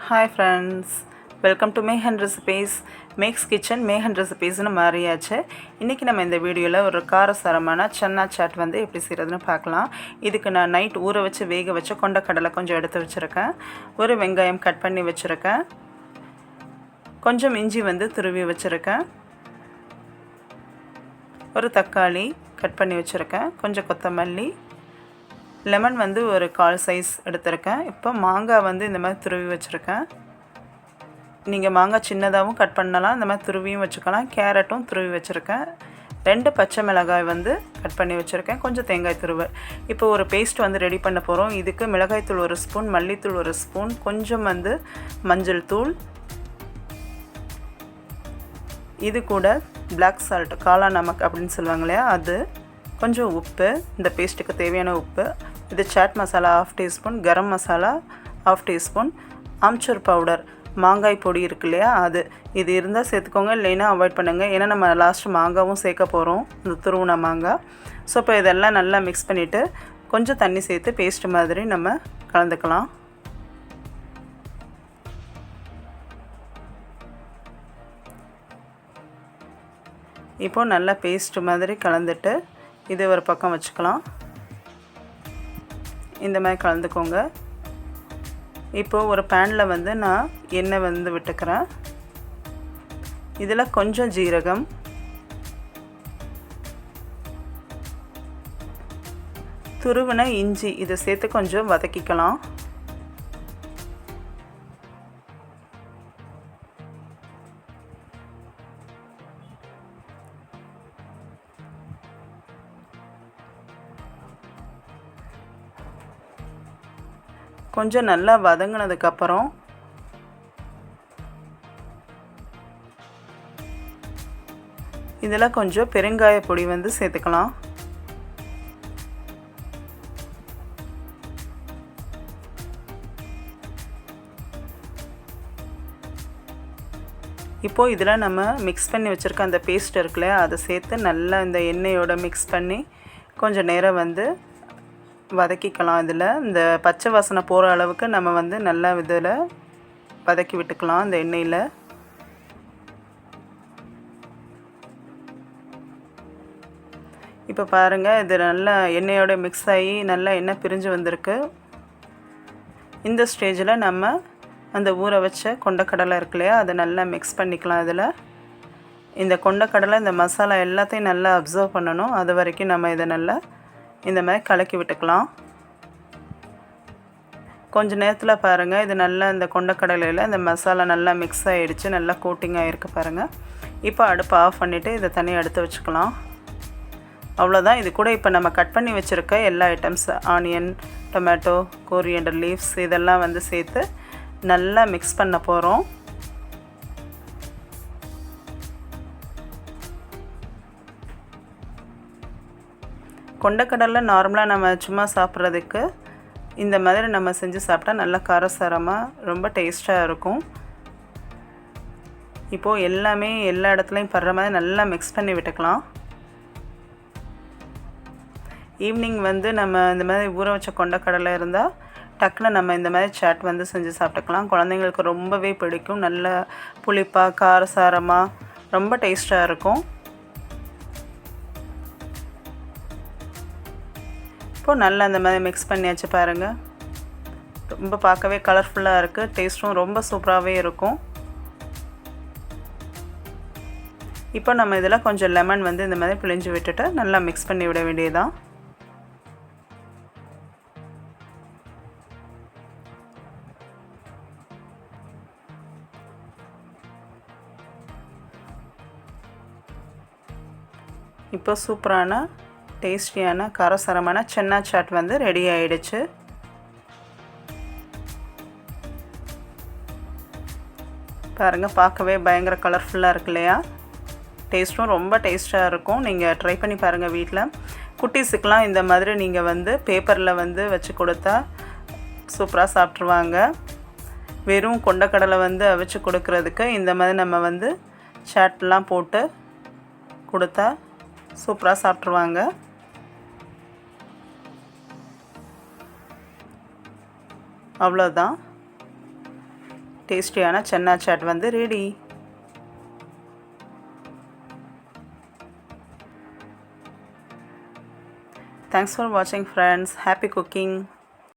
Hi friends, welcome to Mekan recipes. Makes kitchen Mekan recipes னு மாறியாச்சு. இன்னைக்கு நம்ம இந்த வீடியோல ஒரு காரசாரமான சன்னா சாட் வந்து எப்படி செய்யறதுன்னு பார்க்கலாம். இதுக்கு நான் நைட் ஊற வச்சு வேக வச்ச கொண்டக்கடலை கொஞ்சம் எடுத்து வச்சிருக்கேன். ஒரு வெங்காயம் கட் பண்ணி வச்சிருக்கேன். கொஞ்சம் இஞ்சி வந்து துருவி வச்சிருக்கேன். ஒரு தக்காளி கட் பண்ணி வச்சிருக்கேன். கொஞ்சம் கொத்தமல்லி, லெமன் வந்து ஒரு 1/4 சைஸ் எடுத்திருக்கேன். இப்போ மாங்காய் வந்து இந்த மாதிரி துருவி வச்சுருக்கேன். நீங்கள் மாங்காய் சின்னதாகவும் கட் பண்ணலாம், இந்த மாதிரி துருவியும் வச்சுக்கலாம். கேரட்டும் துருவி வச்சுருக்கேன். 2 பச்சை மிளகாய் வந்து கட் பண்ணி வச்சுருக்கேன். கொஞ்சம் தேங்காய் துருவல். இப்போ ஒரு பேஸ்ட் வந்து ரெடி பண்ண போகிறோம். இதுக்கு மிளகாய்த்தூள் 1 ஸ்பூன், மல்லித்தூள் 1 ஸ்பூன், கொஞ்சம் வந்து மஞ்சள் தூள், இது கூட பிளாக் சால்ட், காளா நமக் அப்படின்னு சொல்லுவாங்க இல்லையா, அது, கொஞ்சம் உப்பு, இந்த பேஸ்ட்டுக்கு தேவையான உப்பு, இது chat masala 1/2 teaspoon, garam masala 1/2 teaspoon, amchur powder, மாங்காய் பொடி இருக்கு இல்லையா அது, இது இருந்தால் சேர்த்துக்கோங்க, இல்லைன்னா அவாய்ட் பண்ணுங்கள். ஏன்னா நம்ம லாஸ்ட்டு மாங்காவும் சேர்க்க போகிறோம், இந்த துருவுன மாங்காய். ஸோ இப்போ இதெல்லாம் நல்லா மிக்ஸ் பண்ணிவிட்டு கொஞ்சம் தண்ணி சேர்த்து பேஸ்ட் மாதிரி நம்ம கலந்துக்கலாம். இப்போது நல்லா பேஸ்ட் மாதிரி கலந்துட்டு இது ஒரு பக்கம் வச்சுக்கலாம். இந்த மாதிரி கலந்துக்கோங்க. இப்போது ஒரு பேனில் வந்து நான் எண்ணெய் வந்து விட்டுக்கிறேன். இதில் கொஞ்சம் ஜீரகம், துருவின இஞ்சி இதை சேர்த்து கொஞ்சம் வதக்கிக்கலாம். கொஞ்சம் நல்லா வதங்கினதுக்கப்புறம் இதில் கொஞ்சம் பெருங்காய பொடி வந்து சேர்த்துக்கலாம். இப்போது இதில் நம்ம மிக்ஸ் பண்ணி வச்சுருக்க அந்த பேஸ்ட் இருக்குல்ல, அதை சேர்த்து நல்லா இந்த எண்ணெயோட மிக்ஸ் பண்ணி கொஞ்சம் நேரம் வந்து வதக்கிக்கலாம். இதில் இந்த பச்சை வாசனை போகிற அளவுக்கு நம்ம வந்து நல்லா இதில் வதக்கி விட்டுக்கலாம் இந்த எண்ணெயில். இப்போ பாருங்கள், இது நல்லா எண்ணெயோட மிக்ஸ் ஆகி நல்லா எண்ணெய் பிரிஞ்சு வந்திருக்கு. இந்த ஸ்டேஜில் நம்ம அந்த ஊற வச்ச கொண்டக்கடலை இருக்கு இல்லையா, அதை நல்லா மிக்ஸ் பண்ணிக்கலாம். இதில் இந்த கொண்டக்கடலை இந்த மசாலா எல்லாத்தையும் நல்லா அப்சர்வ் பண்ணணும். அது வரைக்கும் நம்ம இதை நல்லா இந்த மாதிரி கலக்கி விட்டுக்கலாம். கொஞ்சம் நேரத்தில் பாருங்கள், இது நல்லா இந்த கொண்டக்கடலையில் இந்த மசாலா நல்லா மிக்ஸ் ஆகிடுச்சு, நல்லா கோட்டிங் ஆகிருக்கு பாருங்கள். இப்போ அடுப்பை ஆஃப் பண்ணிவிட்டு இதை தனியாக எடுத்து வச்சுக்கலாம். அவ்வளோதான். இது கூட இப்போ நம்ம கட் பண்ணி வச்சுருக்க எல்லா items, onion, tomato, coriander leaves இதெல்லாம் வந்து சேர்த்து நல்லா மிக்ஸ் பண்ண போகிறோம். கொண்டக்கடலை நார்மலாக நம்ம சும்மா சாப்பிட்றதுக்கு இந்த மாதிரி நம்ம செஞ்சு சாப்பிட்டா நல்லா காரசாரமாக ரொம்ப டேஸ்ட்டாக இருக்கும். இப்போது எல்லாமே எல்லா இடத்துலையும் படுற மாதிரி நல்லா மிக்ஸ் பண்ணி விட்டுக்கலாம். ஈவினிங் வந்து நம்ம இந்த மாதிரி ஊற வச்ச கொண்டக்கடலை இருந்தால் டக்குன்னு நம்ம இந்த மாதிரி சாட் வந்து செஞ்சு சாப்பிட்டுக்கலாம். குழந்தைங்களுக்கு ரொம்பவே பிடிக்கும். நல்ல புளிப்பாக காரசாரமாக ரொம்ப டேஸ்ட்டாக இருக்கும். இப்போது நல்லா அந்த மாதிரி மிக்ஸ் பண்ணியாச்சு பாருங்கள். ரொம்ப பார்க்கவே கலர்ஃபுல்லாக இருக்குது. டேஸ்ட்டும் ரொம்ப சூப்பராகவே இருக்கும். இப்போ நம்ம இதில் கொஞ்சம் லெமன் வந்து இந்த மாதிரி பிழிஞ்சு விட்டுட்டு நல்லா மிக்ஸ் பண்ணி விட வேண்டியதுதான். இப்போ சூப்பரான டேஸ்டியான காரசாரமான சன்னா சாட் வந்து ரெடி ஆகிடுச்சு. பாருங்கள், பார்க்கவே பயங்கர கலர்ஃபுல்லாக இருக்கு இல்லையா. டேஸ்ட்டும் ரொம்ப டேஸ்ட்டாக இருக்கும். நீங்கள் ட்ரை பண்ணி பாருங்கள் வீட்டில். குட்டீஸுக்கெலாம் இந்த மாதிரி நீங்கள் வந்து பேப்பரில் வந்து வச்சு கொடுத்தா சூப்பராக சாப்பிட்ருவாங்க. வெறும் கொண்டக்கடலை வந்து அவிச்சு கொடுக்கறதுக்கு இந்த மாதிரி நம்ம வந்து சாட்லாம் போட்டு கொடுத்தா சூப்பராக சாப்பிட்ருவாங்க. அவ்வளோதான். டேஸ்டியான சன்னா சாட் வந்து ready. Thanks for watching friends. Happy cooking.